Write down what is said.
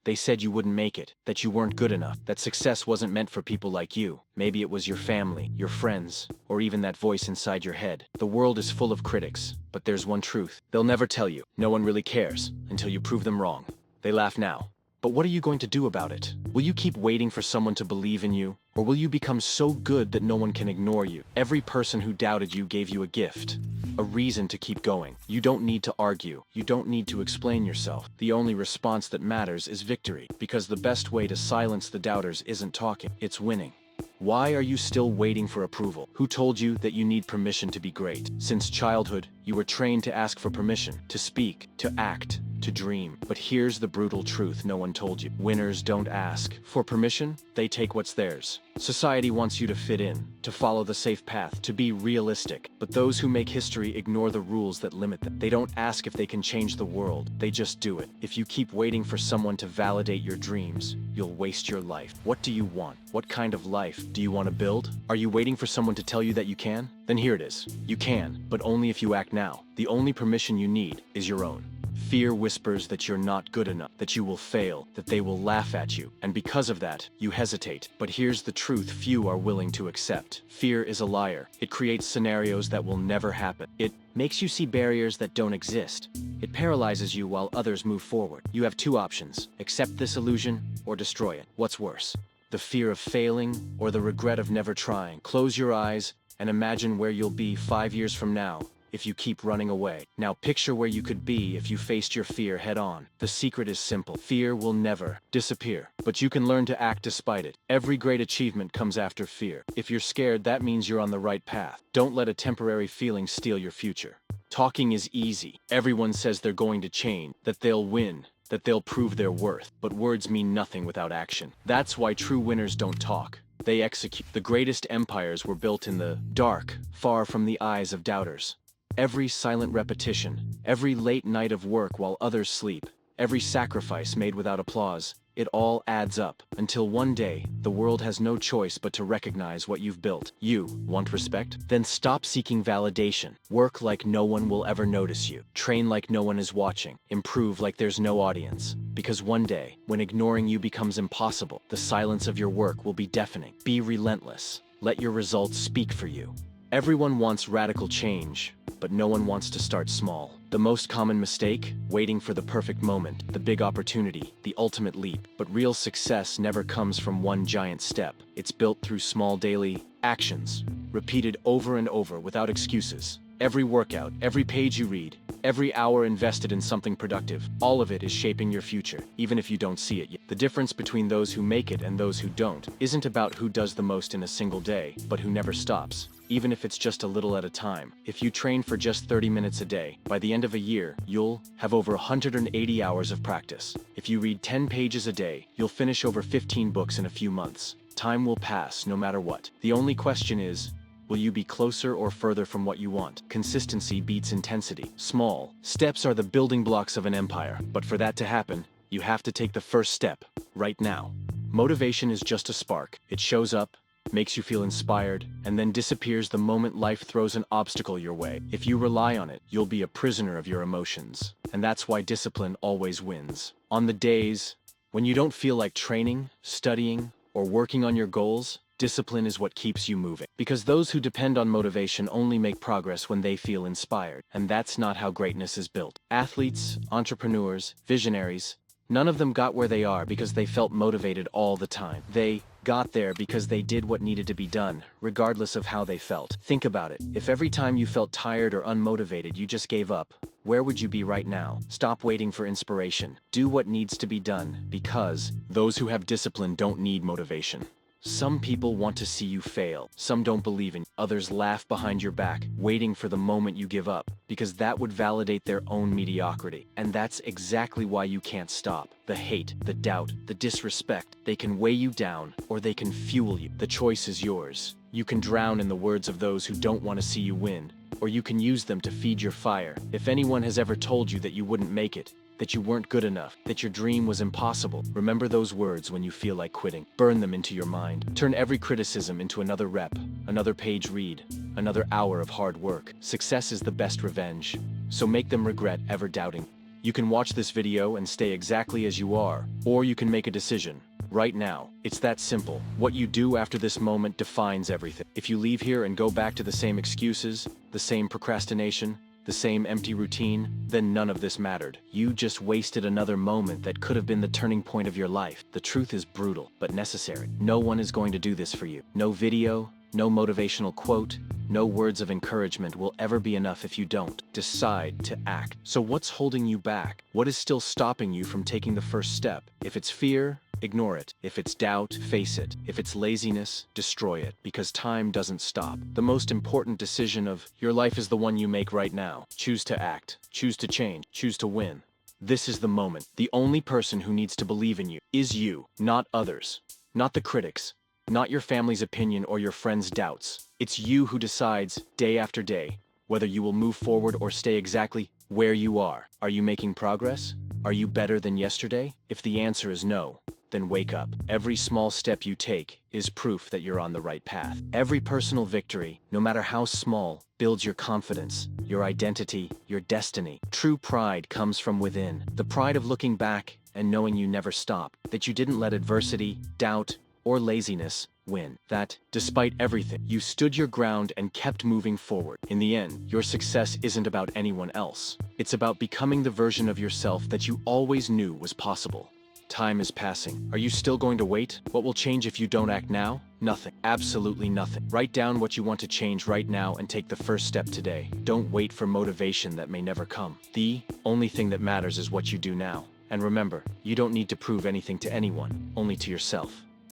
They said you wouldn't make it, that you weren't good enough, that success wasn't meant for people like you. Maybe it was your family, your friends, or even that voice inside your head. The world is full of critics, but there's one truth. They'll never tell you. No one really cares until you prove them wrong. They laugh now. But what are you going to do about it? Will you keep waiting for someone to believe in you? Or will you become so good that no one can ignore you? Every person who doubted you gave you a gift, a reason to keep going. You don't need to argue. You don't need to explain yourself. The only response that matters is victory, because the best way to silence the doubters isn't talking, it's winning. Why are you still waiting for approval? Who told you that you need permission to be great? Since childhood, you were trained to ask for permission, to speak, to act, to dream. But here's the brutal truth no one told you. Winners don't ask for permission, they take what's theirs. Society wants you to fit in, to follow the safe path, to be realistic. But those who make history ignore the rules that limit them. They don't ask if they can change the world, they just do it. If you keep waiting for someone to validate your dreams, you'll waste your life. What do you want? What kind of life do you want to build? Are you waiting for someone to tell you that you can? Then here it is. You can, but only if you act now. The only permission you need is your own. Fear whispers that you're not good enough, that you will fail, that they will laugh at you, and because of that, you hesitate. But here's the truth few are willing to accept. Fear is a liar. It creates scenarios that will never happen. It makes you see barriers that don't exist. It paralyzes you while others move forward. You have two options: accept this illusion or destroy it. What's worse? The fear of failing or the regret of never trying? Close your eyes and imagine where you'll be 5 years from now if you keep running away. Now picture where you could be if you faced your fear head on. The secret is simple. Fear will never disappear, but you can learn to act despite it. Every great achievement comes after fear. If you're scared, that means you're on the right path. Don't let a temporary feeling steal your future. Talking is easy. Everyone says they're going to change, that they'll win, that they'll prove their worth. But words mean nothing without action. That's why true winners don't talk. They execute. The greatest empires were built in the dark, far from the eyes of doubters. Every silent repetition, every late night of work while others sleep, every sacrifice made without applause, it all adds up, until one day, the world has no choice but to recognize what you've built. You want respect? Then stop seeking validation. Work like no one will ever notice you. Train like no one is watching. Improve like there's no audience. Because one day, when ignoring you becomes impossible, the silence of your work will be deafening. Be relentless. Let your results speak for you. Everyone wants radical change, but no one wants to start small. The most common mistake? Waiting for the perfect moment, the big opportunity, the ultimate leap. But real success never comes from one giant step. It's built through small daily actions, repeated over and over without excuses. Every workout, every page you read, every hour invested in something productive, all of it is shaping your future, even if you don't see it yet. The difference between those who make it and those who don't isn't about who does the most in a single day, but who never stops, even if it's just a little at a time. If you train for just 30 minutes a day, by the end of a year, you'll have over 180 hours of practice. If you read 10 pages a day, you'll finish over 15 books in a few months. Time will pass no matter what. The only question is, will you be closer or further from what you want? Consistency beats intensity. Small steps are the building blocks of an empire, but for that to happen, you have to take the first step, right now. Motivation is just a spark. It shows up, makes you feel inspired, and then disappears the moment life throws an obstacle your way. If you rely on it, you'll be a prisoner of your emotions. And that's why discipline always wins. On the days when you don't feel like training, studying, or working on your goals, discipline is what keeps you moving. Because those who depend on motivation only make progress when they feel inspired. And that's not how greatness is built. Athletes, entrepreneurs, visionaries, none of them got where they are because they felt motivated all the time. They got there because they did what needed to be done, regardless of how they felt. Think about it. If every time you felt tired or unmotivated you just gave up, where would you be right now? Stop waiting for inspiration. Do what needs to be done, because those who have discipline don't need motivation. Some people want to see you fail. Some don't believe in you. Others laugh behind your back, waiting for the moment you give up, because that would validate their own mediocrity. And that's exactly why you can't stop. The hate, the doubt, the disrespect, they can weigh you down, or they can fuel you. The choice is yours. You can drown in the words of those who don't want to see you win, or you can use them to feed your fire. If anyone has ever told you that you wouldn't make it, that you weren't good enough, that your dream was impossible, remember those words when you feel like quitting. Burn them into your mind. Turn every criticism into another rep, another page read, another hour of hard work. Success is the best revenge, so make them regret ever doubting You can watch this video and stay exactly as you are, or you can make a decision. Right now. It's that simple. What you do after this moment defines everything. If you leave here and go back to the same excuses, the same procrastination, the same empty routine, then none of this mattered. You just wasted another moment that could have been the turning point of your life. The truth is brutal, but necessary. No one is going to do this for you. No video, no motivational quote, no words of encouragement will ever be enough if you don't decide to act. So what's holding you back? What is still stopping you from taking the first step? If it's fear, ignore it. If it's doubt, face it. If it's laziness, destroy it, because time doesn't stop. The most important decision of your life is the one you make right now. Choose to act, choose to change, choose to win. This is the moment. The only person who needs to believe in you is you, not others, not the critics, not your family's opinion or your friends' doubts. It's you who decides, day after day, whether you will move forward or stay exactly where you are. Are you making progress? Are you better than yesterday? If the answer is no, then wake up. Every small step you take is proof that you're on the right path. Every personal victory, no matter how small, builds your confidence, your identity, your destiny. True pride comes from within. The pride of looking back and knowing you never stopped, that you didn't let adversity, doubt, or laziness win. That, despite everything, you stood your ground and kept moving forward. In the end, your success isn't about anyone else. It's about becoming the version of yourself that you always knew was possible. Time is passing. Are you still going to wait? What will change if you don't act now? Nothing. Absolutely nothing. Write down what you want to change right now and take the first step today. Don't wait for motivation that may never come. The only thing that matters is what you do now. And remember, you don't need to prove anything to anyone, only to yourself.